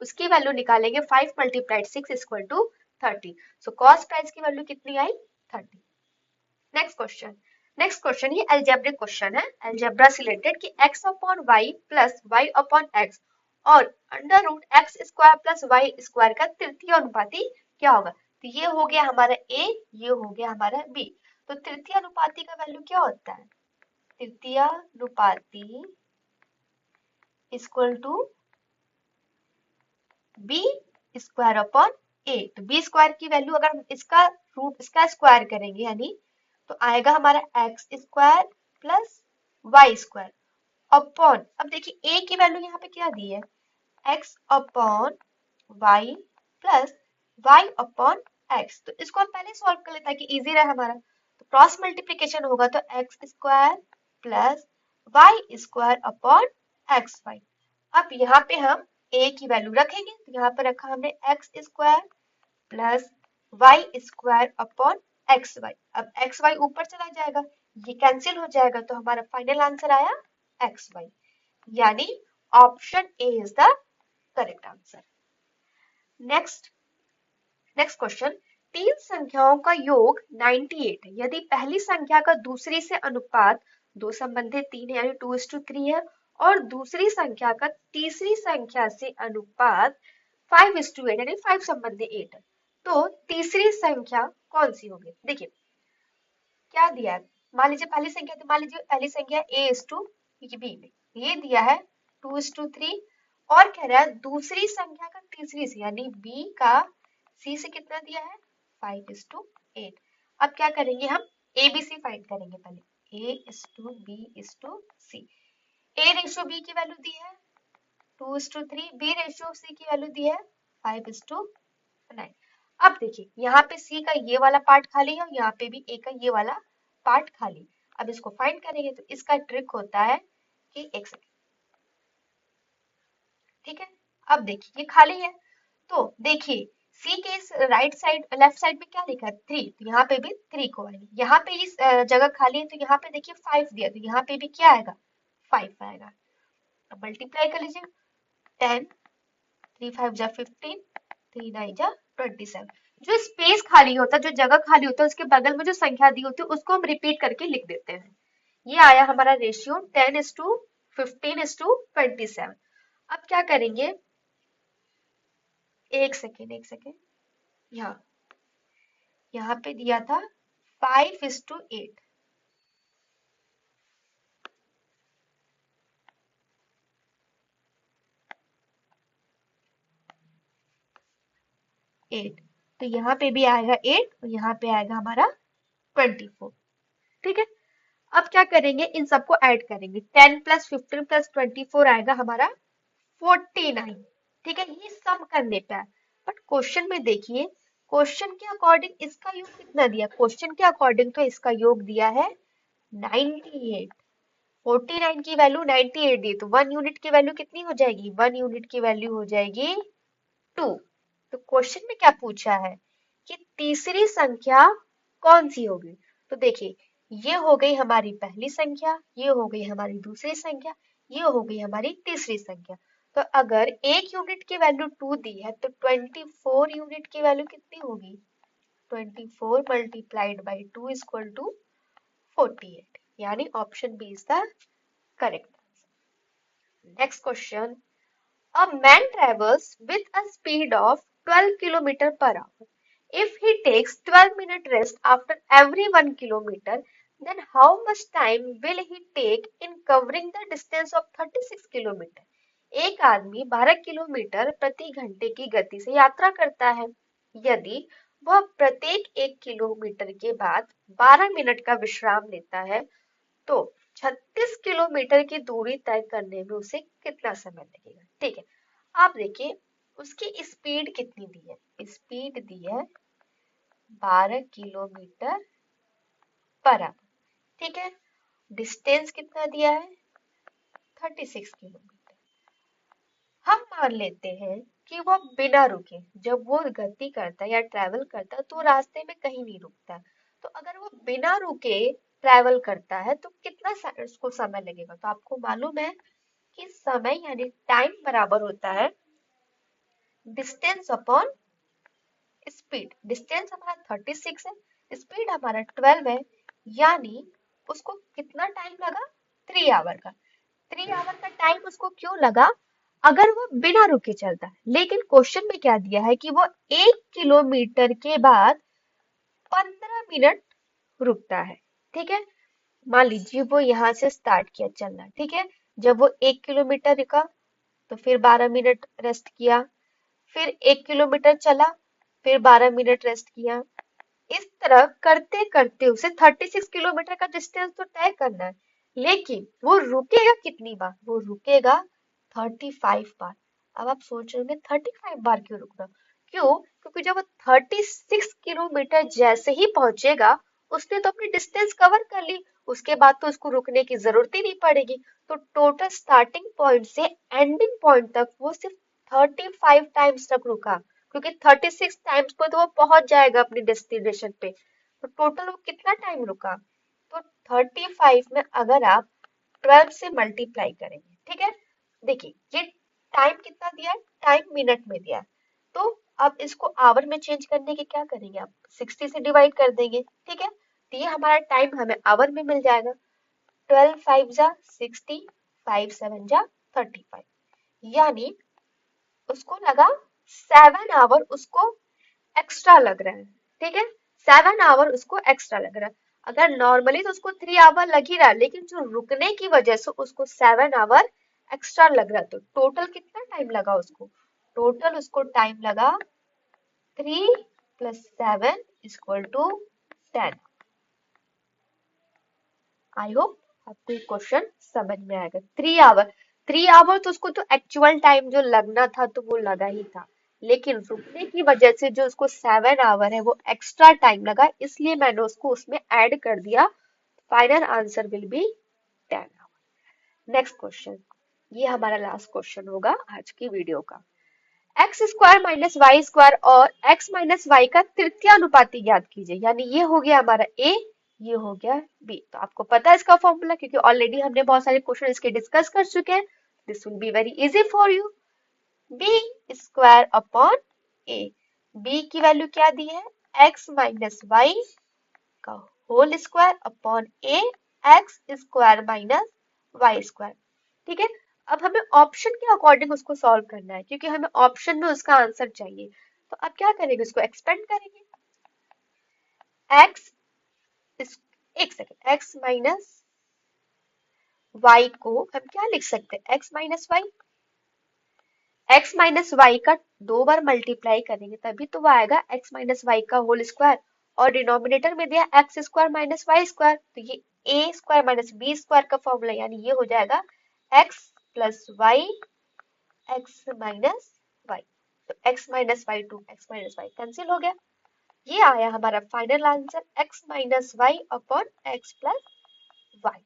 Speaker 2: उसकी वैल्यू निकालेंगे 5 multiplied 6 equal to 30। So cost price की वैल्यू कितनी आई? 30। नेक्स्ट क्वेश्चन, नेक्स्ट क्वेश्चन ये अलजेब्रिक क्वेश्चन है, अलजेब्रा से रिलेटेड, कि x upon y plus y upon x और under root x square plus Y square का तृतीय अनुपाती क्या होगा? तो ये हो गया हमारा a, ये हो गया हमारा b। तो तृतीय अनुपाती का वैल्यू क्या होता है? तृतीय अनुपाती equal to b square upon a। तो b स्क्वायर की वैल्यू अगर हम इसका रूट इसका स्क्वायर करेंगे यानी, तो आएगा हमारा X square plus Y square, upon, अब देखिए a की वैल्यू यहाँ पे क्या दी है, x upon y plus y upon x। तो इसको हम पहले सॉल्व कर लेते हैं ताकि इजी रहे हमारा। तो क्रॉस मल्टीप्लीकेशन होगा तो X square plus Y square upon X Y. अब यहाँ पे हम a की वैल्यू रखेंगे, तो यहाँ पे रखा हमने X square plus Y square upon X Y. अब एक्स वाई ऊपर चला जाएगा, ये कैंसिल हो जाएगा, तो हमारा फाइनल आंसर आया एक्स वाई, यानी option A is the correct answer. Next next question, तीन संख्याओं का योग 98 है यदि पहली संख्या का दूसरी से अनुपात दो संबंधित तीन है यानी 2:3 है, और दूसरी संख्या का तीसरी संख्या से अनुपात 5:8 यानी 5 संबंधित 8 है, तो तीसरी संख्या कौन सी होगी। देखिए क्या दिया है, मान लीजिए पहली संख्या, तो मान लीजिए पहली संख्या a:b में, ये दिया है 2:3, और कह रहा है दूसरी संख्या का तीसरी से यानी b का c से कितना दिया है 5:8। अब क्या करेंगे हम abc फाइंड करेंगे, पहले a:b:c। a:b की वैल्यू दी है 2:3, b:c की वैल्यू दी है 5:9। अब देखिए यहाँ पे c का ये वाला पार्ट खाली है और यहाँ पे भी a का ये वाला पार्ट खाली। अब इसको फाइंड करेंगे, तो इसका ट्रिक होता है कि एक सेकेंड, ठीक है। अब देखिए ये खाली है, तो देखिए C के इस राइट साइड लेफ्ट साइड में क्या लिखा है 3, तो यहाँ पे भी 3 को आएंगे। यहाँ पे इस जगह खाली है, तो यहाँ पे देखिए 5 दिया, तो यहाँ पे भी क्या आएगा 5 आएगा। अब मल्टीप्लाई कर लीजिए 10, 3 5 जा 15, 3 9 जा 27। जो स्पेस खाली होता है, जो जगह खाली होता है, उसके बगल में जो संख्या दी होती है उसको हम रिपीट करके लिख देते हैं। ये आया हमारा रेशियो 10:15:27। अब क्या करेंगे, एक सेकेंड, यहाँ यहाँ पे दिया था 5:8, 8, तो यहाँ पे भी आएगा 8 और यहाँ पे आएगा हमारा 24, ठीक है। अब क्या करेंगे, इन सबको ऐड करेंगे, 10 + 15 + 24 आएगा हमारा 49, ठीक है। ये सम करने पे है, बट क्वेश्चन में देखिए क्वेश्चन के अकॉर्डिंग इसका योग कितना दिया, क्वेश्चन के अकॉर्डिंग तो इसका योग दिया है 98। 49 की वैल्यू 98 दी, तो 1 यूनिट की वैल्यू कितनी हो जाएगी, 1 यूनिट की वैल्यू हो जाएगी 2। तो क्वेश्चन में क्या पूछा है कि तीसरी संख्या कौन सी होगी। तो देखिए ये हो गई हमारी पहली संख्या, ये हो गई हमारी दूसरी संख्या, ये हो गई हमारी तीसरी संख्या। तो अगर एक यूनिट की वैल्यू 2 दी है, तो 24 यूनिट की वैल्यू कितनी होगी, 24 मल्टीप्लाइड बाई 2 इक्वल टू 48, यानी option B is the correct. Next question, a man travels with a speed of 12 km per hour. If he takes 12-minute rest after every 1 kilometer, then how much time will he take in covering the distance of 36 kilometer? एक आदमी 12 kilometre प्रति घंटे की गति से यात्रा करता है। यदि वह प्रत्येक 1 किलोमीटर के बाद 12 मिनट का विश्राम लेता है, तो 36 किलोमीटर की दूरी तय करने में उसे कितना समय लगेगा, ठीक है। आप देखिए उसकी स्पीड कितनी दी है, स्पीड दी है 12 किलोमीटर पर आवर, ठीक है। डिस्टेंस कितना दिया है 36 किलोमीटर। हम मान लेते हैं कि वो बिना रुके, जब वो गति करता है या ट्रैवल करता है तो रास्ते में कहीं नहीं रुकता है। तो अगर वो बिना रुके ट्रैवल करता है तो कितना उसको समय लगेगा। तो आपको मालूम है कि समय यानी टाइम बराबर होता है डिस्टेंस अपॉन स्पीड। डिस्टेंस हमारा 36 है, स्पीड हमारा 12 है, यानी उसको कितना टाइम लगा 3 आवर का। 3 आवर का टाइम उसको क्यों लगा, अगर वो बिना रुके चलता है। लेकिन क्वेश्चन में क्या दिया है कि वो 1 किलोमीटर के बाद 15 मिनट रुकता है, ठीक है। मान लीजिए वो यहाँ से स्टार्ट किया चलना, ठीक है। जब वो 1 किलोमीटर रुका तो फिर 12 मिनट रेस्ट किया, फिर 1 किलोमीटर चला, फिर 12 मिनट रेस्ट किया। इस तरह करते करते उसे 36 किलोमीटर का डिस्टेंस तो तय करना है। लेकिन वो रुकेगा कितनी बार, वो रुकेगा 35 बार। अब आप सोच रहे होंगे 35 बार क्यों रुक रहा, क्यों, क्योंकि जब वो 36 किलोमीटर जैसे ही पहुंचेगा, उसने तो अपनी डिस्टेंस कवर कर ली, उसके बाद तो उसको रुकने की जरूरत ही नहीं पड़ेगी। तो टोटल स्टार्टिंग पॉइंट से एंडिंग पॉइंट तक वो सिर्फ 35 टाइम्स तक रुका, क्योंकि 36 टाइम्स पर तो वो पहुंच जाएगा अपनी डेस्टिनेशन पे। तो टोटल वो कितना टाइम रुका, तो 35 में अगर आप 12 से मल्टीप्लाई करेंगे, ठीक है। देखिए ये टाइम कितना दिया है, टाइम मिनट में दिया है, तो अब इसको आवर में चेंज करने के क्या करेंगे आप, 60 से डिवाइड कर देंगे, ठीक है। तो ये हमारा टाइम हमें आवर में मिल जाएगा। 12 5 जा 60, 5 7 जा 35, यानी उसको लगा 7 आवर उसको एक्स्ट्रा लग रहा है, ठीक है। 7 आवर उसको एक्स्ट्रा लग रहा है। अगर नॉर्मली तो उसको 3 आवर लग ही रहा है, लेकिन जो रुकने की वजह से उसको 7 आवर एक्स्ट्रा लग रहा है। तो टोटल कितना टाइम लगा उसको, टोटल उसको टाइम लगा 3 + 7 = 10। आई होप आपको ये क्वेश्चन समझ में आएगा। 3 आवर, 3 आवर तो उसको तो एक्चुअल टाइम जो लगना था तो वो लगा ही था, लेकिन रुकने की वजह से जो उसको 7 आवर है वो एक्स्ट्रा टाइम लगा, इसलिए मैंने उसको उसमें ऐड कर दिया। Final answer will be 10 hour. Next question, ये हमारा लास्ट क्वेश्चन होगा आज की वीडियो का। X square minus Y square और एक्स माइनस वाई का तृतीय अनुपाती ज्ञात कीजिए। यानी ये हो गया हमारा ए, ये हो गया बी। तो आपको पता है इसका फॉर्मूला, क्योंकि ऑलरेडी हमने बहुत सारे क्वेश्चन इसके डिस्कस कर चुके हैं। This will be very easy for you. B square upon a, b की वैल्यू क्या दी है, एक्स माइनस वाई का whole square upon a, x square minus Y square, ठीक है। अब हमें ऑप्शन के अकॉर्डिंग उसको सॉल्व करना है, क्योंकि हमें ऑप्शन में उसका आंसर चाहिए। तो अब क्या करेंगे, उसको एक्सपेंड करेंगे। एक्स, एक सेकेंड, एक्स माइनस वाई को हम क्या लिख सकते हैं, x minus y, x minus Y का 2 बार मल्टीप्लाई करेंगे तभी तो वो आएगा एक्स माइनस वाई का होल स्क्वायर, और डिनोमिनेटर में दिया x square minus Y square, तो ये a square minus b square का फॉर्मूला, यानी ये हो जाएगा x plus y x minus y. तो x minus y to x minus y cancel हो गया। ये आया हमारा final answer, x minus y upon x plus y.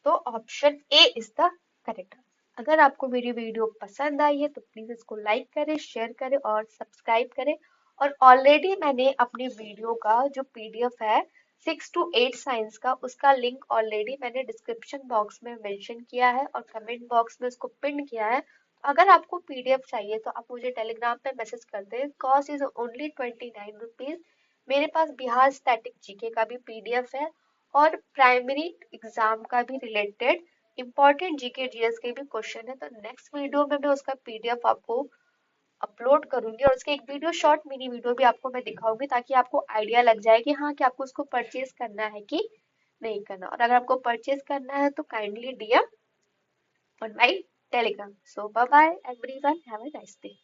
Speaker 2: तो option A is the correct answer. अगर आपको मेरी वीडियो पसंद आई है तो प्लीज इसको लाइक करें, शेयर करें और सब्सक्राइब करें। और ऑलरेडी मैंने अपनी वीडियो का जो पीडीएफ है 6 to 8 साइंस का, उसका लिंक ऑलरेडी मैंने डिस्क्रिप्शन बॉक्स में मेंशन किया है और कमेंट बॉक्स में उसको पिन किया है। अगर आपको पीडीएफ चाहिए तो आप मुझे टेलीग्राम पे मैसेज कर दें। Cost is only 29 rupees. मेरे पास बिहार स्टैटिक जीके का भी पीडीएफ है और प्राइमरी एग्जाम का भी रिलेटेड इंपॉर्टेंट जीके जीएस के भी क्वेश्चन है। तो नेक्स्ट वीडियो में मैं उसका पीडीएफ आपको अपलोड करूंगी, और उसके एक वीडियो शॉर्ट मिनी वीडियो भी आपको मैं दिखाऊंगी, ताकि आपको आइडिया लग जाए कि हाँ कि आपको उसको परचेज करना है कि नहीं करना। और अगर आपको परचेज करना है तो kindly DM on my Telegram. So bye bye everyone, have a nice day.